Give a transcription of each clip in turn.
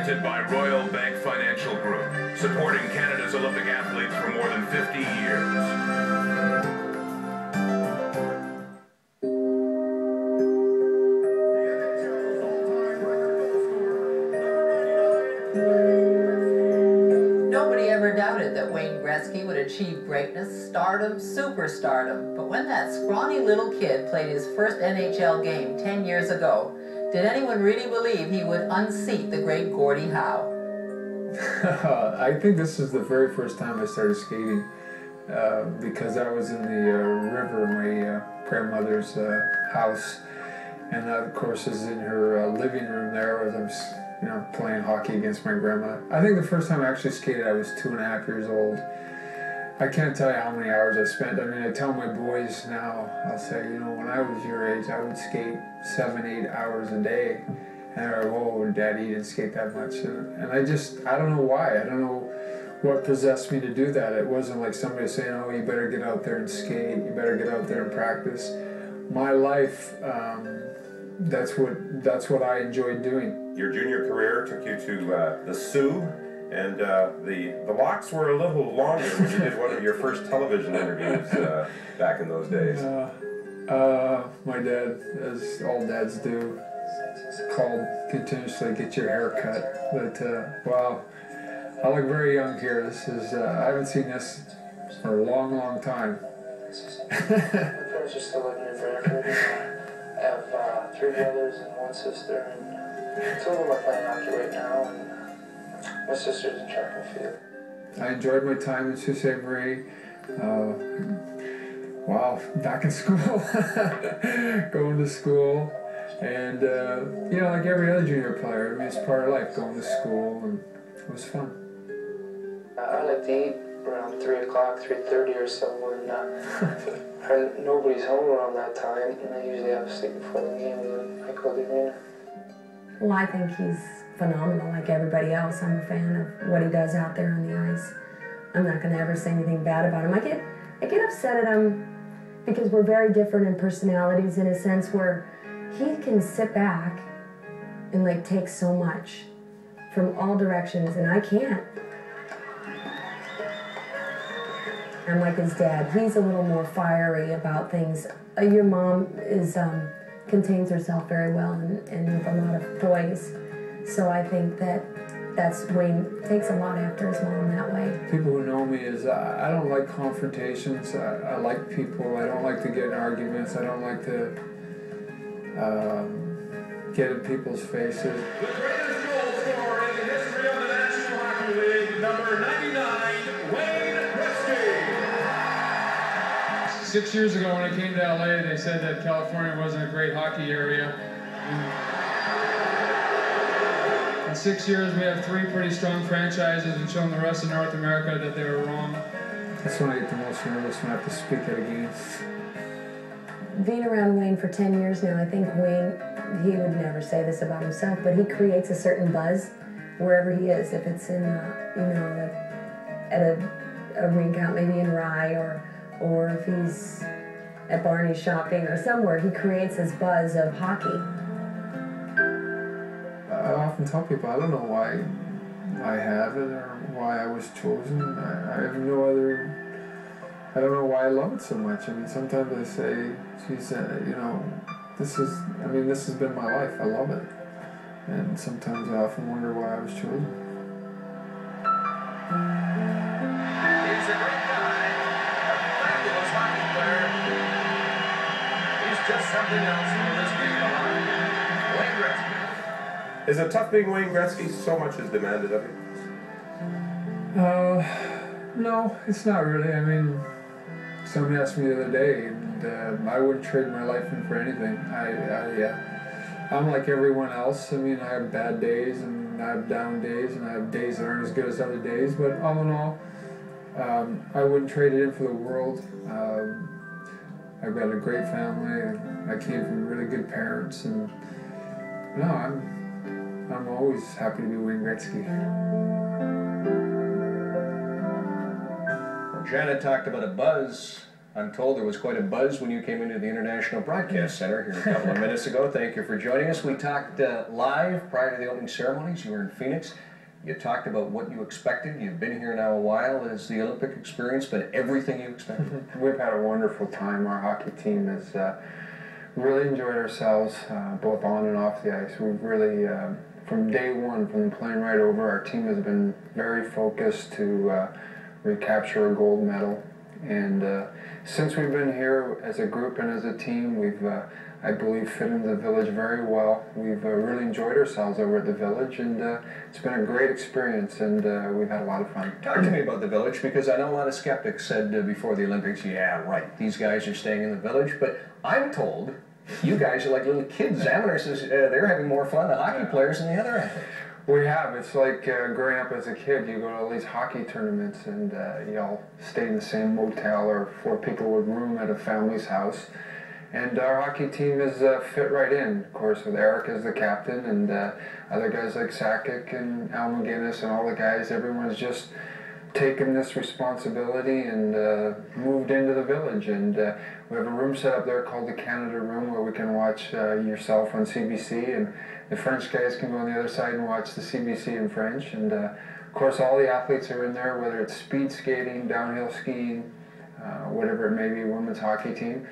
Presented by Royal Bank Financial Group, supporting Canada's Olympic athletes for more than 50 years. Nobody ever doubted that Wayne Gretzky would achieve greatness, stardom, superstardom. But when that scrawny little kid played his first NHL game 10 years ago, did anyone really believe he would unseat the great Gordie Howe? I think this is the very first time I started skating because I was in the river in my grandmother's house, and that, of course, is in her living room there as I'm playing hockey against my grandma. I think the first time I actually skated, I was 2.5 years old. I can't tell you how many hours I spent. I mean, I tell my boys now, I'll say, when I was your age, I would skate 7-8 hours a day. And they're like, whoa, Daddy, you didn't skate that much. And I don't know why. I don't know what possessed me to do that. It wasn't like somebody saying, oh, you better get out there and skate. You better get out there and practice. My life, that's what I enjoyed doing. Your junior career took you to the Sioux, and the walks were a little longer when you did one of your first television interviews back in those days. My dad, as all dads do, called continuously, get your hair cut. But wow, I look very young here. This is I haven't seen this for a long, long time. My parents are still living in Branford. I have 3 brothers and 1 sister, and 2 of them are playing hockey right now, and my sister's in track and field. I enjoyed my time in Sault Ste. Marie. Wow, back in school, going to school, and like every other junior player, I mean, it's part of life, going to school, and it was fun. I like to eat around 3 o'clock, 3:30 or so, when nobody's home around that time, and I usually have to sleep before the game, and then I go to the arena. Well, I think he's phenomenal like everybody else. I'm a fan of what he does out there on the ice. I'm not going to ever say anything bad about him. I get upset at him because we're very different in personalities, in a sense where he can sit back and take so much from all directions, and I can't. I'm like his dad. He's a little more fiery about things. Your mom contains herself very well and with a lot of poise. So I think that's Wayne takes a lot after his mom that way. People who know me is I don't like confrontations. I like people. I don't like to get in arguments. I don't like to get in people's faces. The greatest goal scorer in the history of the National Hockey League, number 99, Wayne Gretzky. 6 years ago when I came to LA, they said that California wasn't a great hockey area. In 6 years, we have 3 pretty strong franchises and shown the rest of North America that they were wrong. That's when I get the most nervous, when I have to speak at a game. Being around Wayne for 10 years now, I think Wayne, he would never say this about himself, but he creates a certain buzz wherever he is. If it's in, at a rink out maybe in Rye, or if he's at Barney's shopping or somewhere, he creates this buzz of hockey. I often tell people I don't know why I have it or why I was chosen. I have no other. I don't know why I love it so much. I mean, sometimes I say, geez, this has been my life. I love it. And sometimes I often wonder why I was chosen. He's a great guy, a fabulous hockey player. He's just something else for this game of hockey. Wayne Gretzky. Is it tough being Wayne Gretzky? So much is demanded of you. No, it's not really. I mean, somebody asked me the other day, and I wouldn't trade my life in for anything. I'm like everyone else. I mean, I have bad days, and I have down days, and I have days that aren't as good as other days. But all in all, I wouldn't trade it in for the world. I've got a great family. I came from really good parents, and no, I'm always happy to be Wayne Gretzky. Janet talked about a buzz. I'm told there was quite a buzz when you came into the International Broadcast Center here a couple of minutes ago. Thank you for joining us. We talked live prior to the opening ceremonies. You were in Phoenix. You talked about what you expected. You've been here now a while. Has the Olympic experience been everything you expected? We've had a wonderful time. Our hockey team has really enjoyed ourselves, both on and off the ice. We've really, from day one, from the plane right over, our team has been very focused to recapture a gold medal. And since we've been here as a group and as a team, we've, I believe, fit into the village very well. We've really enjoyed ourselves over at the village, and it's been a great experience, and we've had a lot of fun. Talk to me about the village, because I know a lot of skeptics said before the Olympics, yeah, right, these guys are staying in the village, but I'm told you guys are like little kids. Amateurs, they're having more fun, the hockey players, than the other athletes. We have. It's like growing up as a kid. You go to all these hockey tournaments and you all stay in the same motel, or 4 people would room at a family's house. And our hockey team is fit right in, of course, with Eric as the captain, and other guys like Sakic and Al McGinnis and all the guys. Everyone's just taken this responsibility and moved into the village. And we have a room set up there called the Canada Room, where we can watch yourself on CBC, and the French guys can go on the other side and watch the CBC in French. And of course, all the athletes are in there, whether it's speed skating, downhill skiing, whatever it may be, women's hockey team.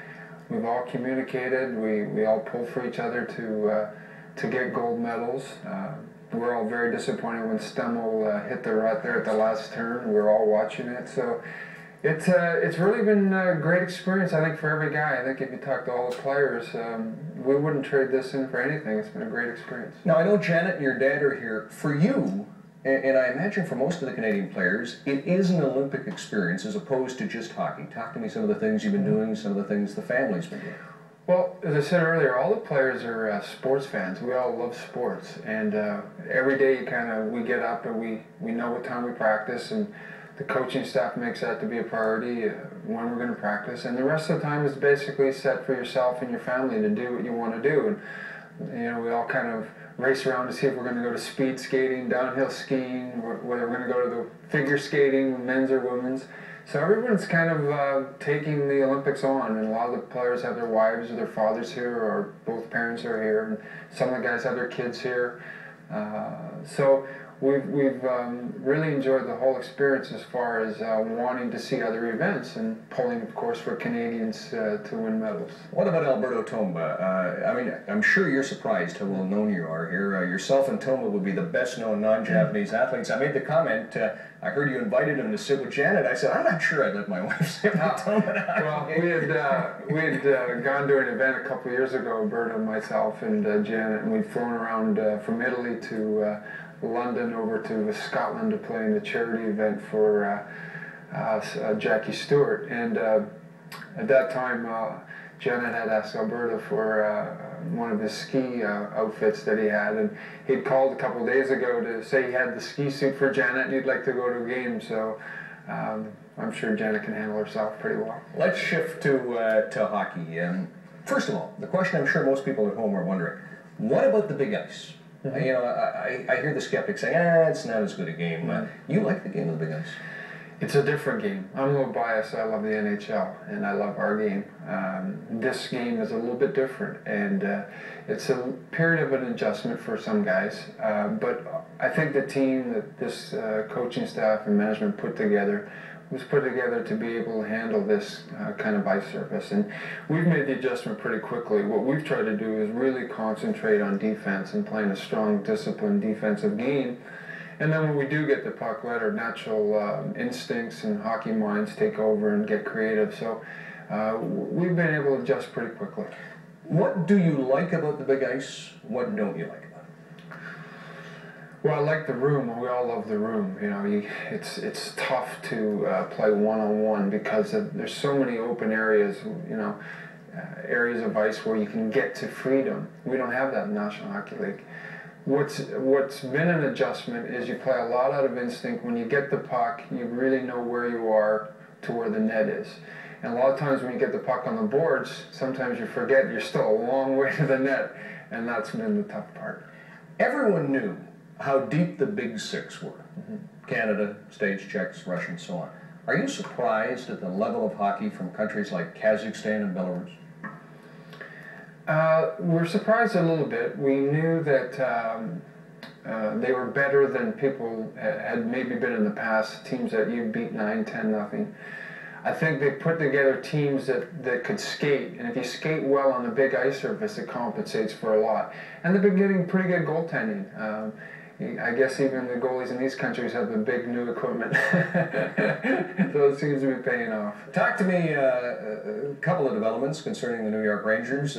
We've all communicated. We all pull for each other to get gold medals. We're all very disappointed when Stemmel hit the rut there at the last turn. We're all watching it. So it's really been a great experience, I think, for every guy. I think if you talk to all the players, we wouldn't trade this in for anything. It's been a great experience. Now, I know Janet and your dad are here. For you, and I imagine for most of the Canadian players, it is an Olympic experience as opposed to just hockey. Talk to me some of the things you've been doing, some of the things the family's been doing. Well, as I said earlier, all the players are sports fans. We all love sports, and every day we get up and we know what time we practice, and the coaching staff makes that to be a priority, when we're going to practice, and the rest of the time is basically set for yourself and your family to do what you want to do. And you know, we all kind of race around to see if we're going to go to speed skating, downhill skiing, whether we're going to go to the figure skating, men's or women's. So everyone's kind of taking the Olympics on, and a lot of the players have their wives or their fathers here, or both parents are here, and some of the guys have their kids here. So we've really enjoyed the whole experience as far as wanting to see other events and pulling, of course, for Canadians to win medals. What about Alberto Tomba? I mean, I'm sure you're surprised how well known you are here. Yourself and Tomba would be the best known non-Japanese athletes. I made the comment, I heard you invited him to sit with Janet. I said, I'm not sure I'd let my wife sit with Tomba. Well, we had gone to an event a couple of years ago, Alberto, myself, and Janet, and we'd flown around from Italy to London over to Scotland to play in a charity event for Jackie Stewart. And at that time, Janet had asked Alberta for one of his ski outfits that he had, and he'd called a couple of days ago to say he had the ski suit for Janet and he'd like to go to a game. So I'm sure Janet can handle herself pretty well. Let's shift to hockey. First of all, the question I'm sure most people at home are wondering, what about the big ice? Mm-hmm. You know, I hear the skeptics saying, it's not as good a game. You like the game of the big ice? It's a different game. I'm a little biased. I love the NHL, and I love our game. This game is a little bit different, and it's a period of an adjustment for some guys. But I think the team that this coaching staff and management put together was put together to be able to handle this kind of ice surface. And we've made the adjustment pretty quickly. What we've tried to do is really concentrate on defense and playing a strong, disciplined defensive game. And then when we do get the puck, let our natural instincts and hockey minds take over and get creative. So we've been able to adjust pretty quickly. What do you like about the big ice? What don't you like about it? Well, I like the room. We all love the room. You know, it's tough to play one-on-one because there's so many open areas, you know, areas of ice where you can get to freedom. We don't have that in National Hockey League. What's been an adjustment is you play a lot out of instinct. When you get the puck, you really know where you are to where the net is. And a lot of times when you get the puck on the boards, sometimes you forget you're still a long way to the net, and that's been the tough part. Everyone knew how deep the big six were. Mm-hmm. Canada, States, Czechs, Russians, so on. Are you surprised at the level of hockey from countries like Kazakhstan and Belarus? We're surprised a little bit. We knew that they were better than people had maybe been in the past, teams that you beat 9-10-0. I think they put together teams that could skate, and if you skate well on a big ice surface, it compensates for a lot. And they've been getting pretty good goaltending. I guess even the goalies in these countries have the big new equipment, so it seems to be paying off. Talk to me a couple of developments concerning the New York Rangers.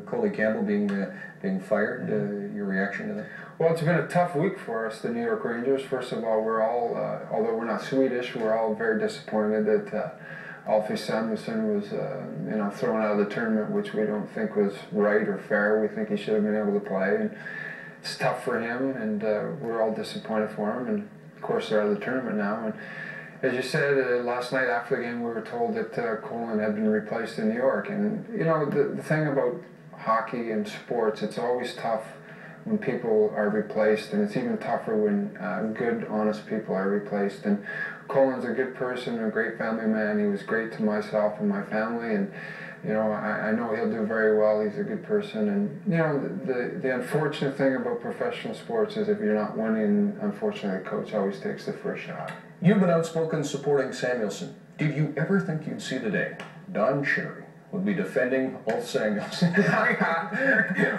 Coley Campbell being fired. Your reaction to that? Well, it's been a tough week for us, the New York Rangers. First of all, we're all, although we're not Swedish, we're all very disappointed that Alfie Samuelsson was, thrown out of the tournament, which we don't think was right or fair. We think he should have been able to play, and it's tough for him, and we're all disappointed for him. And of course, they're out of the tournament now. And as you said, last night after the game, we were told that Colin had been replaced in New York. And the thing about hockey and sports, it's always tough when people are replaced, and it's even tougher when good, honest people are replaced. And Colin's a good person, a great family man. He was great to myself and my family, and I know he'll do very well. He's a good person, and the unfortunate thing about professional sports is if you're not winning, unfortunately, the coach always takes the first shot. You've been outspoken supporting Samuelsson. Did you ever think you'd see the day Don Cherry would be defending Ulf Samuelsson?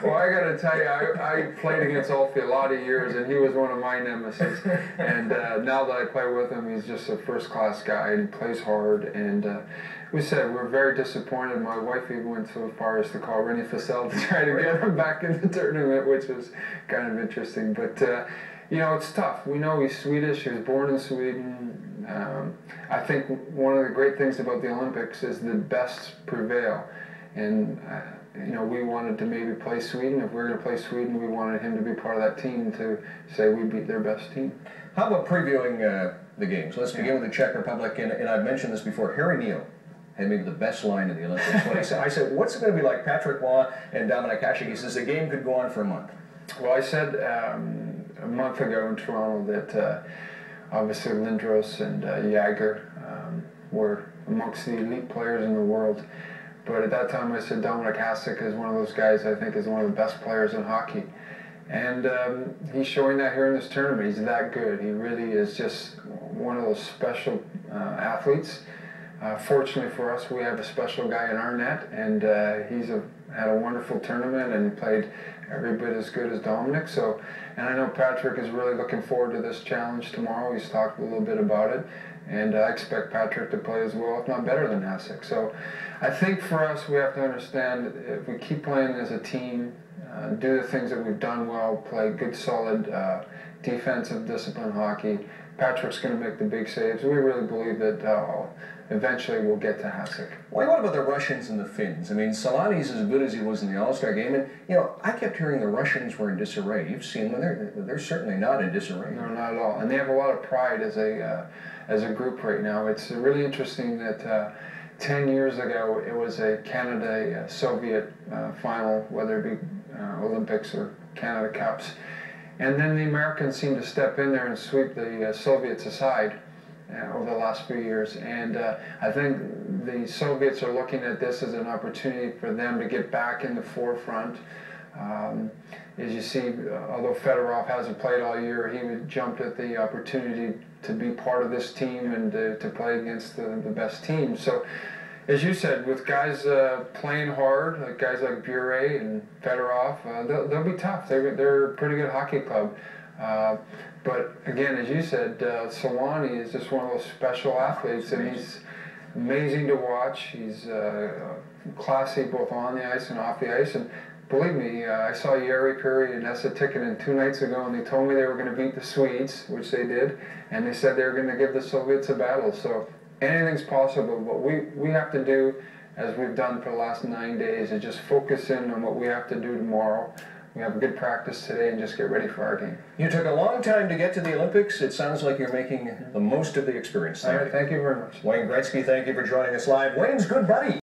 Well, I got to tell you, I played against Ulfie a lot of years, and he was one of my nemesis. And now that I play with him, he's just a first-class guy, and he plays hard. And we said we're very disappointed. My wife even went so far as to call Rennie Fassel to try to get him back in the tournament, which was kind of interesting. But it's tough. We know he's Swedish. He was born in Sweden. I think one of the great things about the Olympics is the best prevail. And, we wanted to maybe play Sweden. If we were going to play Sweden, we wanted him to be part of that team to say we beat their best team. How about previewing the games? Let's begin with the Czech Republic. And I've mentioned this before. Harry Neal had maybe the best line in the Olympics. When I said, what's it going to be like Patrick Roy and Dominik Hasek? He says the game could go on for a month. Well, I said a month ago in Toronto that obviously Lindros and Jagger were amongst the elite players in the world. But at that time I said Dominik Hasek is one of those guys I think is one of the best players in hockey. And he's showing that here in this tournament. He's that good. He really is just one of those special athletes. Fortunately for us, we have a special guy in our net, and he's had a wonderful tournament and played every bit as good as Dominik. So, and I know Patrick is really looking forward to this challenge tomorrow. He's talked a little bit about it, and I expect Patrick to play as well, if not better than Hasek. So I think for us, we have to understand if we keep playing as a team, do the things that we've done well, play good, solid defensive, disciplined hockey, Patrick's going to make the big saves. We really believe that eventually we'll get to Hasek. Well, what about the Russians and the Finns? I mean, Solani's as good as he was in the All-Star game, and I kept hearing the Russians were in disarray. You've seen them; they're certainly not in disarray. No, not at all. And they have a lot of pride as a group right now. It's really interesting that 10 years ago it was a Canada-Soviet final, whether it be Olympics or Canada Cups. And then the Americans seemed to step in there and sweep the Soviets aside over the last few years. And I think the Soviets are looking at this as an opportunity for them to get back in the forefront. As you see, although Fedorov hasn't played all year, he jumped at the opportunity to be part of this team and to play against the best team. So, as you said, with guys playing hard, like guys like Bure and Fedorov, they'll be tough. They're a pretty good hockey club. But again, as you said, Solani is just one of those special athletes, and he's amazing to watch. He's classy both on the ice and off the ice. And believe me, I saw Jari Kurri and Esa Tikkanen 2 nights ago, and they told me they were going to beat the Swedes, which they did, and they said they were going to give the Soviets a battle. So anything's possible. What we have to do, as we've done for the last 9 days, is just focus in on what we have to do tomorrow. We have a good practice today and just get ready for our game. You took a long time to get to the Olympics. It sounds like you're making the most of the experience. All right, thank you very much. Wayne Gretzky, thank you for joining us live. Wayne's good buddy.